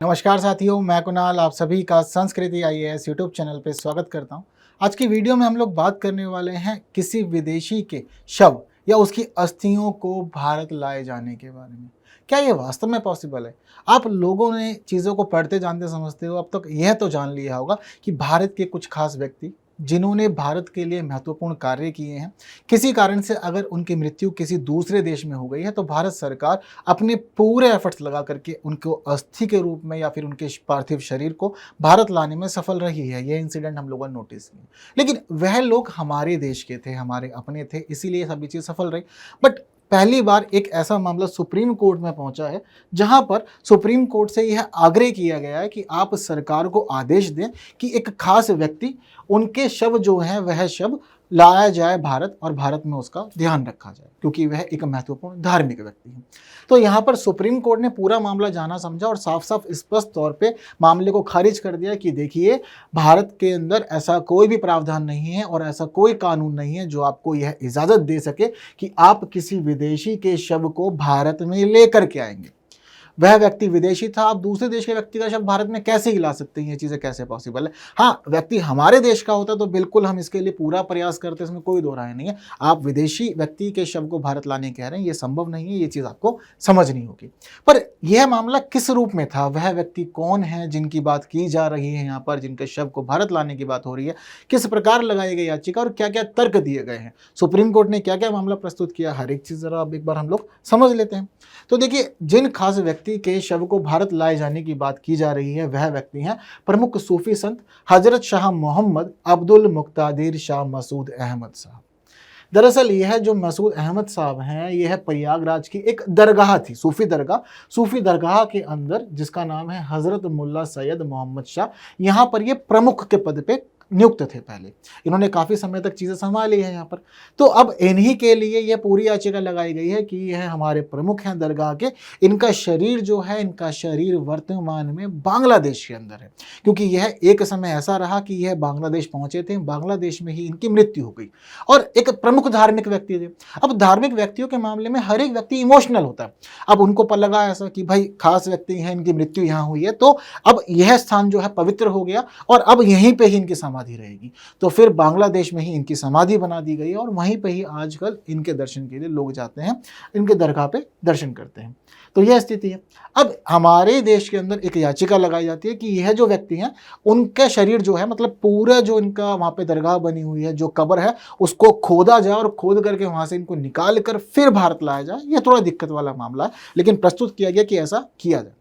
नमस्कार साथियों, मैं कुणाल आप सभी का संस्कृति आईएएस यूट्यूब चैनल पे स्वागत करता हूं। आज की वीडियो में हम लोग बात करने वाले हैं किसी विदेशी के शव या उसकी अस्थियों को भारत लाए जाने के बारे में। क्या ये वास्तव में पॉसिबल है? आप लोगों ने चीज़ों को पढ़ते जानते समझते हो, अब तक यह तो जान लिया होगा कि भारत के कुछ खास व्यक्ति जिन्होंने भारत के लिए महत्वपूर्ण कार्य किए हैं, किसी कारण से अगर उनकी मृत्यु किसी दूसरे देश में हो गई है तो भारत सरकार अपने पूरे एफर्ट्स लगा करके उनको अस्थि के रूप में या फिर उनके पार्थिव शरीर को भारत लाने में सफल रही है। यह इंसिडेंट हम लोगों ने नोटिस किया, लेकिन वह लोग हमारे देश के थे, हमारे अपने थे, इसीलिए सभी चीज़ सफल रही। बट पहली बार एक ऐसा मामला सुप्रीम कोर्ट में पहुंचा है जहां पर सुप्रीम कोर्ट से यह आग्रह किया गया है कि आप सरकार को आदेश दें कि एक खास व्यक्ति, उनके शव जो हैं वह शव लाया जाए भारत और भारत में उसका ध्यान रखा जाए, क्योंकि वह एक महत्वपूर्ण धार्मिक व्यक्ति है। तो यहाँ पर सुप्रीम कोर्ट ने पूरा मामला जाना समझा और साफ साफ स्पष्ट तौर पे मामले को खारिज कर दिया कि देखिए, भारत के अंदर ऐसा कोई भी प्रावधान नहीं है और ऐसा कोई कानून नहीं है जो आपको यह इजाज़त दे सके कि आप किसी विदेशी के शव को भारत में लेकर के आएंगे। वह व्यक्ति विदेशी था, आप दूसरे देश के व्यक्ति का शव भारत में कैसे ही ला सकते हैं? ये चीज़ें कैसे पॉसिबल है? हाँ, व्यक्ति हमारे देश का होता तो बिल्कुल हम इसके लिए पूरा प्रयास करते, इसमें कोई दो राय नहीं है। आप विदेशी व्यक्ति के शव को भारत लाने कह रहे हैं, ये संभव नहीं है, ये चीज़ आपको समझनी होगी। पर यह मामला किस रूप में था? वह व्यक्ति कौन है जिनकी बात की जा रही है यहाँ पर, जिनके शव को भारत लाने की बात हो रही है? किस प्रकार लगाई गई याचिका और क्या क्या तर्क दिए गए हैं? सुप्रीम कोर्ट ने क्या क्या मामला प्रस्तुत किया? हर एक चीज़ जरा अब एक बार हम लोग समझ लेते हैं। तो देखिए, जिन खास व्यक्ति के शव को भारत लाए जाने की बात की जा रही है वह व्यक्ति हैं प्रमुख सूफी संत हजरत शाह मोहम्मद अब्दुल मुक्तादिर शाह मसूद अहमद साहब। दरअसल यह जो मसूद अहमद साहब हैं, यह प्रयागराज की एक दरगाह थी, सूफी दरगाह के अंदर, जिसका नाम है हजरत मुल्ला सैयद मोहम्मद शाह। यहाँ पर ये प्रमुख के पद पे नियुक्त थे। पहले इन्होंने काफ़ी समय तक चीज़ें संभाली हैं यहाँ पर। तो अब इन्हीं के लिए यह पूरी याचिका लगाई गई है कि यह हमारे प्रमुख हैं दरगाह के, इनका शरीर जो है, इनका शरीर वर्तमान में बांग्लादेश के अंदर है, क्योंकि यह एक समय ऐसा रहा कि यह बांग्लादेश पहुँचे थे, बांग्लादेश में ही इनकी मृत्यु हो गई और एक प्रमुख धार्मिक व्यक्ति थे। अब धार्मिक व्यक्तियों के मामले में हर एक व्यक्ति इमोशनल होता है। अब उनको पर लगा ऐसा कि भाई खास व्यक्ति हैं, इनकी मृत्यु यहाँ हुई है, तो अब यह स्थान जो है पवित्र हो गया और अब यहीं पर ही इनकी समाधि रहेगी। तो फिर बांग्लादेश में ही इनकी समाधि बना दी गई और वहीं पे ही आजकल इनके दर्शन के लिए लोग जाते हैं, इनके दरगाह पे दर्शन करते हैं। तो यह स्थिति है। अब हमारे देश के अंदर एक याचिका लगाई जाती है कि यह जो व्यक्ति हैं, उनका शरीर जो है, मतलब पूरा जो इनका वहाँ पे दरगाह बनी हुई है, जो कब्र है, उसको खोदा जाए और खोद करके वहाँ से इनको निकाल कर फिर भारत लाया जाए। यह थोड़ा दिक्कत वाला मामला है, लेकिन प्रस्तुत किया गया कि ऐसा किया जाए।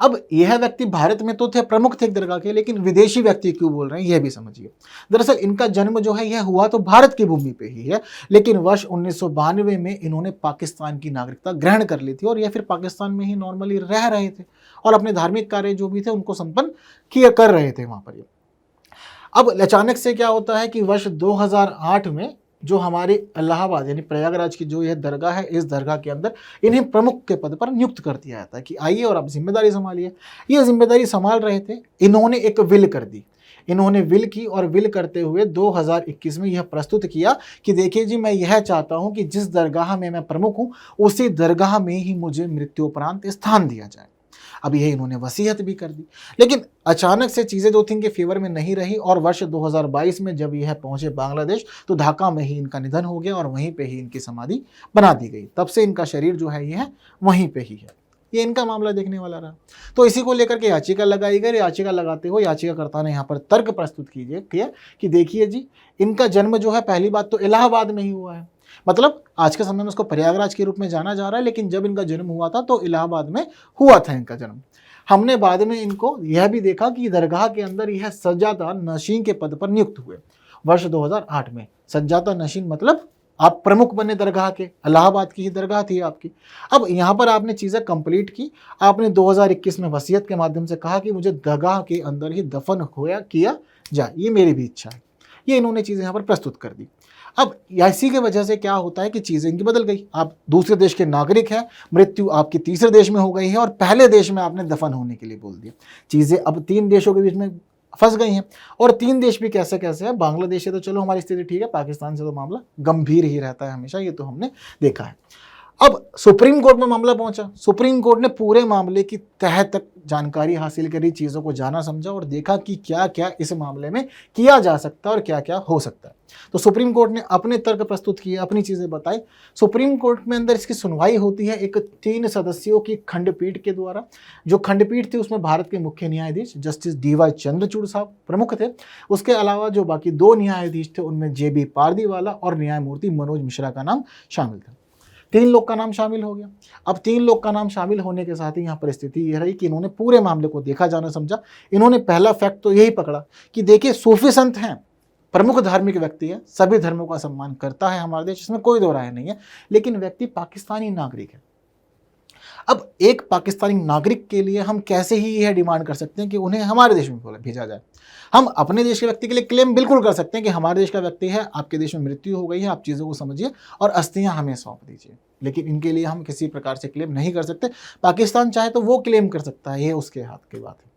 अब यह व्यक्ति भारत में तो थे, प्रमुख थे दरगाह के, लेकिन विदेशी व्यक्ति क्यों बोल रहे हैं यह भी समझिए। दरअसल इनका जन्म जो है यह हुआ तो भारत की भूमि पे ही है, लेकिन वर्ष 1992 में इन्होंने पाकिस्तान की नागरिकता ग्रहण कर ली थी और यह फिर पाकिस्तान में ही नॉर्मली रह रहे थे और अपने धार्मिक कार्य जो भी थे उनको संपन्न कर रहे थे वहाँ पर। अब अचानक से क्या होता है कि वर्ष 2008 में जो हमारे इलाहाबाद यानी प्रयागराज की जो यह दरगाह है, इस दरगाह के अंदर इन्हें प्रमुख के पद पर नियुक्त कर दिया जाता है कि आइए और आप जिम्मेदारी संभालिए। ये जिम्मेदारी संभाल रहे थे, इन्होंने एक विल कर दी। इन्होंने विल की और विल करते हुए 2021 में यह प्रस्तुत किया कि देखिए जी, मैं यह चाहता हूं कि जिस दरगाह में मैं प्रमुख हूं उसी दरगाह में ही मुझे मृत्युपरांत स्थान दिया जाए। अब यह इन्होंने वसीयत भी कर दी, लेकिन अचानक से चीज़ें जो थी इनके फेवर में नहीं रही और वर्ष 2022 में जब यह पहुंचे बांग्लादेश तो ढाका में ही इनका निधन हो गया और वहीं पे ही इनकी समाधि बना दी गई। तब से इनका शरीर जो है यह वहीं पे ही है। ये इनका मामला देखने वाला रहा। तो इसी को लेकर के याचिका लगाई गई। याचिका लगाते हुए याचिकाकर्ता ने यहाँ पर तर्क प्रस्तुत किया कि देखिए जी, इनका जन्म जो है, पहली बात तो इलाहाबाद में ही हुआ है, मतलब आज के समय में उसको प्रयागराज के रूप में जाना जा रहा है, लेकिन जब इनका जन्म हुआ था तो इलाहाबाद में हुआ था इनका जन्म। हमने बाद में इनको यह भी देखा कि दरगाह के अंदर यह सज्जादा नशीन के पद पर नियुक्त हुए वर्ष 2008 में। सज्जादा नशीन मतलब आप प्रमुख बने दरगाह के, इलाहाबाद की ही दरगाह थी आपकी। अब यहाँ पर आपने चीज़ें कंप्लीट की, आपने 2021 में वसीयत के माध्यम से कहा कि मुझे दरगाह के अंदर ही दफन किया जाए, ये मेरी भी इच्छा है। ये इन्होंने चीज़ें यहाँ पर प्रस्तुत कर दी। अब इसी की वजह से क्या होता है कि चीज़ें इनकी बदल गई। आप दूसरे देश के नागरिक हैं, मृत्यु आपकी तीसरे देश में हो गई है और पहले देश में आपने दफन होने के लिए बोल दिया। चीज़ें अब 3 देशों के बीच में फंस गई हैं और 3 देश भी कैसे कैसे है। बांग्लादेश से तो चलो हमारी स्थिति ठीक है, पाकिस्तान से तो मामला गंभीर ही रहता है हमेशा, ये तो हमने देखा है। अब सुप्रीम कोर्ट में मामला पहुंचा, सुप्रीम कोर्ट ने पूरे मामले की तह तक जानकारी हासिल करी, चीज़ों को जाना समझा और देखा कि क्या क्या इस मामले में किया जा सकता है और क्या क्या हो सकता है। तो सुप्रीम कोर्ट ने अपने तर्क प्रस्तुत किए, अपनी चीज़ें बताई। सुप्रीम कोर्ट में अंदर इसकी सुनवाई होती है एक 3 सदस्यों की खंडपीठ के द्वारा। जो खंडपीठ थी उसमें भारत के मुख्य न्यायाधीश जस्टिस DY चंद्रचूड़ साहब प्रमुख थे। उसके अलावा जो बाकी 2 न्यायाधीश थे उनमें JB पारदीवाला और न्यायमूर्ति मनोज मिश्रा का नाम शामिल था। 3 लोग का नाम शामिल हो गया। अब 3 लोग का नाम शामिल होने के साथ ही यहाँ परिस्थिति ये रही कि इन्होंने पूरे मामले को देखा, जाना समझा। इन्होंने पहला फैक्ट तो यही पकड़ा कि देखिए सूफी संत हैं, प्रमुख धार्मिक व्यक्ति है, सभी धर्मों का सम्मान करता है हमारा देश, इसमें कोई दो राय नहीं है, लेकिन व्यक्ति पाकिस्तानी नागरिक है। अब एक पाकिस्तानी नागरिक के लिए हम कैसे ही यह डिमांड कर सकते हैं कि उन्हें हमारे देश में भेजा जाए। हम अपने देश के व्यक्ति के लिए क्लेम बिल्कुल कर सकते हैं कि हमारे देश का व्यक्ति है, आपके देश में मृत्यु हो गई है, आप चीज़ों को समझिए और अस्थियां हमें सौंप दीजिए, लेकिन इनके लिए हम किसी प्रकार से क्लेम नहीं कर सकते। पाकिस्तान चाहे तो वो क्लेम कर सकता है, ये उसके हाथ की बात है।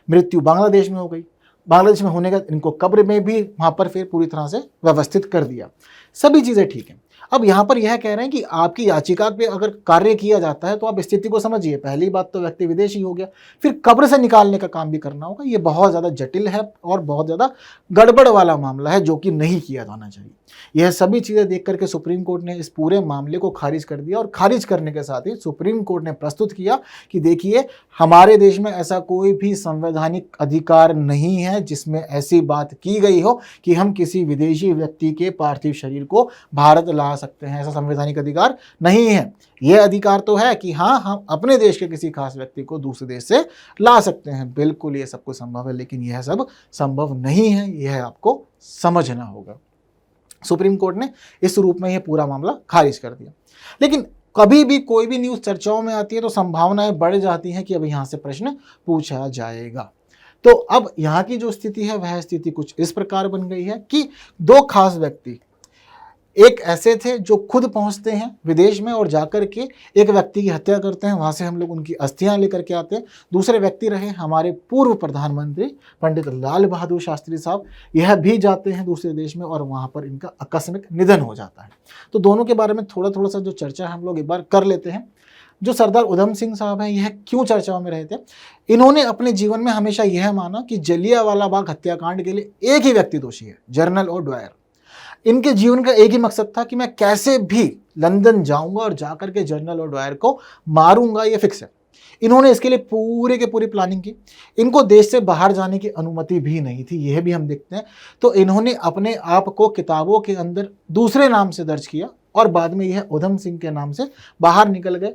मृत्यु बांग्लादेश में हो गई, बांग्लादेश में होने का इनको कब्र में भी वहाँ पर फिर पूरी तरह से व्यवस्थित कर दिया, सभी चीज़ें ठीक हैं। अब यहाँ पर यह कह रहे हैं कि आपकी याचिका पे अगर कार्य किया जाता है तो आप स्थिति को समझिए। पहली बात तो व्यक्ति विदेशी हो गया, फिर कब्र से निकालने का काम भी करना होगा। ये बहुत ज़्यादा जटिल है और बहुत ज़्यादा गड़बड़ वाला मामला है जो कि नहीं किया जाना चाहिए। यह सभी चीज़ें देख करके सुप्रीम कोर्ट ने इस पूरे मामले को खारिज कर दिया और खारिज करने के साथ ही सुप्रीम कोर्ट ने प्रस्तुत किया कि देखिए हमारे देश में ऐसा कोई भी संवैधानिक अधिकार नहीं है जिसमें ऐसी बात की गई हो कि हम किसी विदेशी व्यक्ति के पार्थिव शरीर को भारत ला सकते हैं। ऐसा संवैधानिक अधिकार नहीं है। यह अधिकार तो है कि हाँ, हम अपने देश के किसी खास व्यक्ति को दूसरे देश से ला सकते हैं, बिल्कुल ये सब कुछ संभव है, लेकिन यह सब संभव नहीं है, यह आपको समझना होगा। सुप्रीम कोर्ट ने इस रूप में यह पूरा मामला खारिज कर दिया। लेकिन कभी भी कोई भी न्यूज़ चर्चाओं में आती है तो संभावनाएं बढ़ जाती हैं कि अब यहाँ से प्रश्न पूछा जाएगा। तो अब यहाँ की जो स्थिति है वह स्थिति कुछ इस प्रकार बन गई है कि 2 खास व्यक्ति, एक ऐसे थे जो खुद पहुंचते हैं विदेश में और जाकर के एक व्यक्ति की हत्या करते हैं, वहां से हम लोग उनकी अस्थियां लेकर के आते हैं। दूसरे व्यक्ति रहे हमारे पूर्व प्रधानमंत्री पंडित लाल बहादुर शास्त्री साहब, यह भी जाते हैं दूसरे देश में और वहां पर इनका आकस्मिक निधन हो जाता है। तो दोनों के बारे में थोड़ा सा जो चर्चा हम लोग एक बार कर लेते हैं। जो सरदार उधम सिंह साहब हैं, यह क्यों चर्चाओं में रहे थे? इन्होंने अपने जीवन में हमेशा यह माना कि जलियांवाला बाग हत्याकांड के लिए एक ही व्यक्ति दोषी है, जनरल ओ'ड्वायर। इनके जीवन का एक ही मकसद था कि मैं कैसे भी लंदन जाऊंगा और जाकर के जनरल ओ'ड्वायर को मारूंगा, ये फिक्स है। इन्होंने इसके लिए पूरे के पूरी प्लानिंग की। इनको देश से बाहर जाने की अनुमति भी नहीं थी, यह भी हम देखते हैं। तो इन्होंने अपने आप को किताबों के अंदर दूसरे नाम से दर्ज किया और बाद में यह उधम सिंह के नाम से बाहर निकल गए।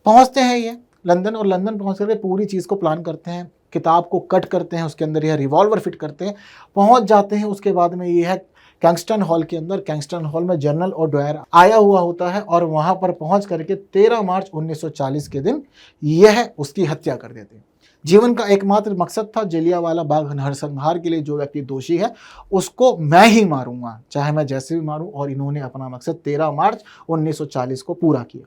पहुंचते हैं ये लंदन और लंदन पहुंच करके पूरी चीज़ को प्लान करते हैं, किताब को कट करते हैं, उसके अंदर यह रिवॉल्वर फिट करते हैं, पहुंच जाते हैं। उसके बाद में यह है कैंगस्टन हॉल के अंदर, कैंगस्टन हॉल में जनरल ओ'ड्वायर आया हुआ होता है और वहां पर पहुंच करके 13 मार्च 1940 के दिन यह उसकी हत्या कर देते हैं। जीवन का एकमात्र मकसद था जलियांवाला बाग नरसंहार के लिए जो व्यक्ति दोषी है उसको मैं ही मारूंगा, चाहे मैं जैसे भी मारूं, और इन्होंने अपना मकसद 13 मार्च 1940 को पूरा किया।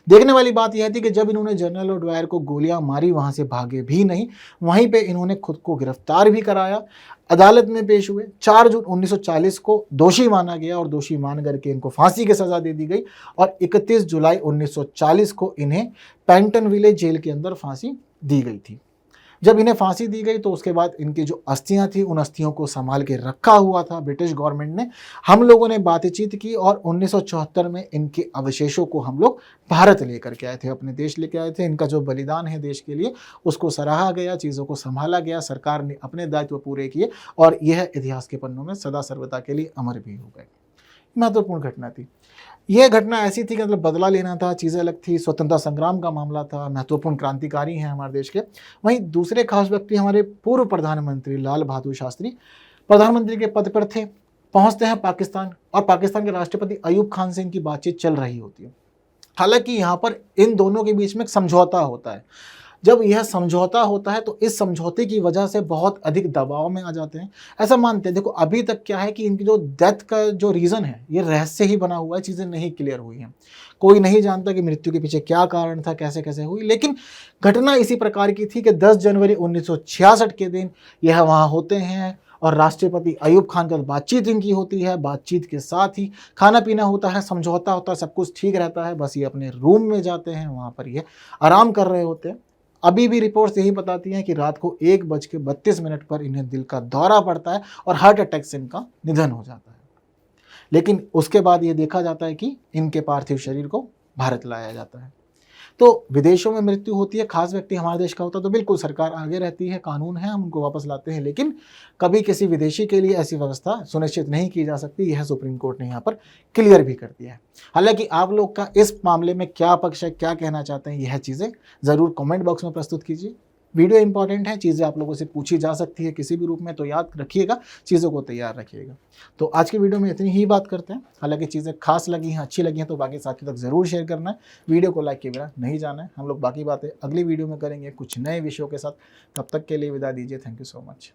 देखने वाली बात यह थी कि जब इन्होंने जनरल ओ'ड्वायर को गोलियां मारी वहां से भागे भी नहीं, वहीं पे इन्होंने खुद को गिरफ्तार भी कराया, अदालत में पेश हुए। 4 जून 1940 को दोषी माना गया और दोषी मान करके इनको फांसी की सजा दे दी गई और 31 जुलाई 1940 को इन्हें पेंटनविले जेल के अंदर फांसी दी गई थी। जब इन्हें फांसी दी गई तो उसके बाद इनकी जो अस्थियां थी उन अस्थियों को संभाल के रखा हुआ था ब्रिटिश गवर्नमेंट ने। हम लोगों ने बातचीत की और 1974 में इनके अवशेषों को हम लोग भारत लेकर के आए थे, अपने देश लेके आए थे। इनका जो बलिदान है देश के लिए उसको सराहा गया, चीज़ों को संभाला गया, सरकार ने अपने दायित्व पूरे किए और यह इतिहास के पन्नों में सदा सर्वदा के लिए अमर भी हो गए। महत्वपूर्ण घटना थी। यह घटना ऐसी थी कि मतलब बदला लेना था, चीज़ें अलग थी, स्वतंत्रता संग्राम का मामला था, महत्वपूर्ण क्रांतिकारी हैं हमारे देश के। वहीं दूसरे खास व्यक्ति हमारे पूर्व प्रधानमंत्री लाल बहादुर शास्त्री प्रधानमंत्री के पद पर थे। पहुंचते हैं पाकिस्तान और पाकिस्तान के राष्ट्रपति अयूब खान से इनकी बातचीत चल रही होती है। हालांकि यहाँ पर इन दोनों के बीच में एक समझौता होता है। जब यह समझौता होता है तो इस समझौते की वजह से बहुत अधिक दबाव में आ जाते हैं। ऐसा मानते हैं, देखो अभी तक क्या है कि इनकी जो डेथ का जो रीज़न है ये रहस्य ही बना हुआ है, चीज़ें नहीं क्लियर हुई हैं। कोई नहीं जानता कि मृत्यु के पीछे क्या कारण था, कैसे कैसे हुई। लेकिन घटना इसी प्रकार की थी कि 10 जनवरी 1966 के दिन यह वहाँ होते हैं और राष्ट्रपति अयूब खान के साथ बातचीत इनकी होती है। बातचीत के साथ ही खाना पीना होता है, समझौता होता है, सब कुछ ठीक रहता है। बस ये अपने रूम में जाते हैं, वहाँ पर ये आराम कर रहे होते हैं। अभी भी रिपोर्ट्स यही बताती हैं कि रात को 1:32 पर इन्हें दिल का दौरा पड़ता है और हार्ट अटैक से इनका निधन हो जाता है। लेकिन उसके बाद ये देखा जाता है कि इनके पार्थिव शरीर को भारत लाया जाता है। तो विदेशों में मृत्यु होती है, खास व्यक्ति हमारे देश का होता है, तो बिल्कुल सरकार आगे रहती है, कानून है, हम उनको वापस लाते हैं। लेकिन कभी किसी विदेशी के लिए ऐसी व्यवस्था सुनिश्चित नहीं की जा सकती, यह सुप्रीम कोर्ट ने यहाँ पर क्लियर भी कर दिया है। हालांकि आप लोग का इस मामले में क्या पक्ष है, क्या कहना चाहते हैं, यह चीज़ें ज़रूर कमेंट बॉक्स में प्रस्तुत कीजिए। वीडियो इंपॉर्टेंट है, चीज़ें आप लोगों से पूछी जा सकती है किसी भी रूप में, तो याद रखिएगा, चीज़ों को तैयार रखिएगा। तो आज की वीडियो में इतनी ही बात करते हैं। हालांकि चीज़ें खास लगी हैं, अच्छी लगी हैं, तो बाकी साथियों तक ज़रूर शेयर करना है। वीडियो को लाइक किए बिना नहीं जाना है। हम लोग बाकी बातें अगली वीडियो में करेंगे कुछ नए विषयों के साथ। तब तक के लिए विदा दीजिए। Thank you so much.